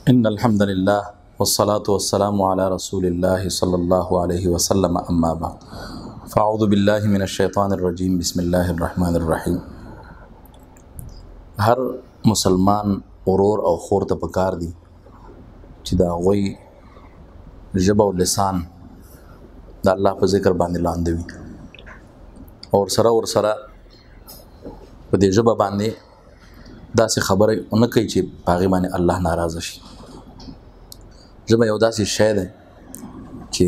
إن الحمد لله والصلاة والسلام على رسول الله صلى الله عليه وسلم أما بعد فأعوذ بالله من الشيطان الرجيم بسم الله الرحمن الرحيم. هر مسلمان ورور او خور ته پکار دي چې دا غوي ژبه او لسان د الله په ذکر باندې لاندې وي او سره په دې ژبه باندې داسې خبره اون کوي چې پاغي باندې الله ناراضه شي. ژبه یو داسې شی ده چې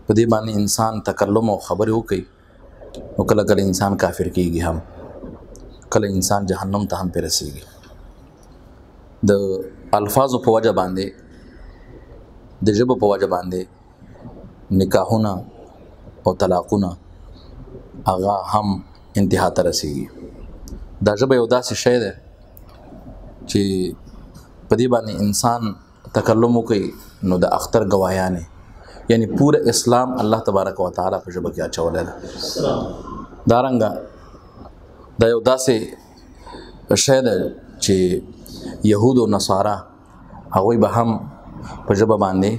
په دې باندې انسان تکلم او خبرې وکړي نو کله کله انسان کافر کیږي، هم کله انسان جهنم ته هم پیرسیږي. د الفاظو په وجه باندې د ژبه په وجه باندې نکاحونه او طلاقونه هغه هم انتها ته رسیږي. دا ژبه یو داسې شی ده چې په دې باندې انسان تکلم وکړي نو د اختر گواهیانې یعنی پورا اسلام الله تبارک و تعالی په ژبه کې اچولې ده. دارنګه دا یو داسې شی ده چې يهود او نصارا هغوی به هم په ژبه باندې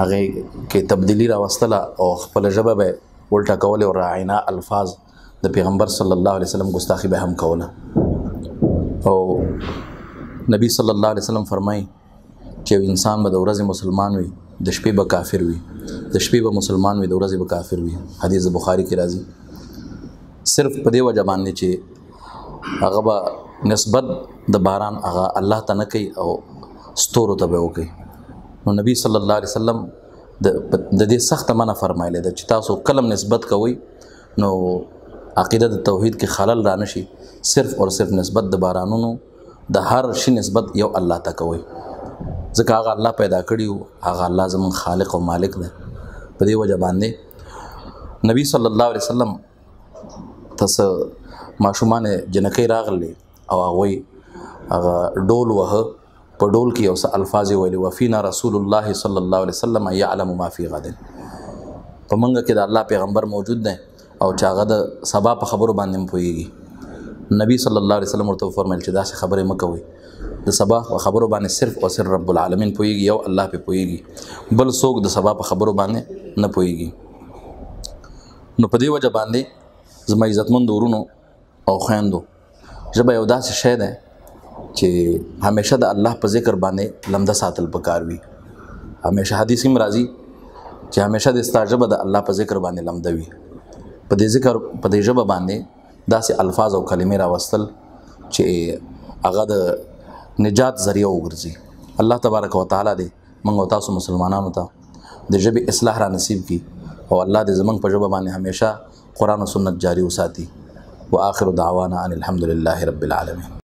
هغه کې تبدیلی راوستله او خپل ژبه به ولټه کوله او راعینا الفاظ د پیغمبر صلی الله علیه وسلم ګستاخی به هم کوله. او نبی صلی الله علیه وسلم فرمایي چې انسان به د ورځې مسلمان وي د شپې به کافر وي، د شپې به مسلمان وي د ورځې به کافر وي. حدیث بخاری کې راځي. صرف په دې وجه باندې چې هغه به نسبت د باران هغه الله ته نه کوي او ستورو ته به وکړي. نو نبی صلی الله علیه وسلم د دې سخت منع فرمایلی ده چې تاسو کلم نسبت کوئ نو عقیده د توحید کې خلل را نشي. صرف اور صرف نسبت د بارانونو د هر شي نسبت یو الله ته کوئ، ځکه هغه الله پیدا کړي او هغه الله زمون خالق او مالک ده. په دې وجه باندې نبی صلی الله علیه وسلم تاسو ماشومان جنکی راغلي او هغه ډول وه په ډول کې اوس الفاظ ویلي وفینا رسول الله صلی الله علیه وسلم يعلم ما فی غد. په منګه کې د الله پیغمبر موجود دی او چې هغه د سبا په خبرو باندې پوهیږي. نبی صلی الله علیه وسلم ورته فرمایل چې داسې خبرې مکوئ، د سبا په خبرو باندې صرف او صرف رب العالمین پوهیږي، یو الله په پوهیږي، بل څوک د سبا په خبرو باندې نه پوهیږي. نو په دې وجه باندې زما عزتمند ورونو او خویندو ژبه یو داسې شی ده چې همیشه د الله په ذکر باندې لمده ساتل پکار وي. همیشه حدیث کې راځي چې همیشه د استاجبه د الله په ذکر باندې لمده وي. په دې ذکر په دې ژبه باندې داسې الفاظ او کلمې راوستل چې هغه د نجات ذریعہ وګرځي. الله تبارک و تعالی دې موږ او تاسو مسلمانانو ته د ژبې اصلاح را نصیب کړي او الله دې زموږ په ژبه باندې همیشه قرآن او سنت جاری وساتي. واخر دعوانا ان الحمد لله رب العالمين.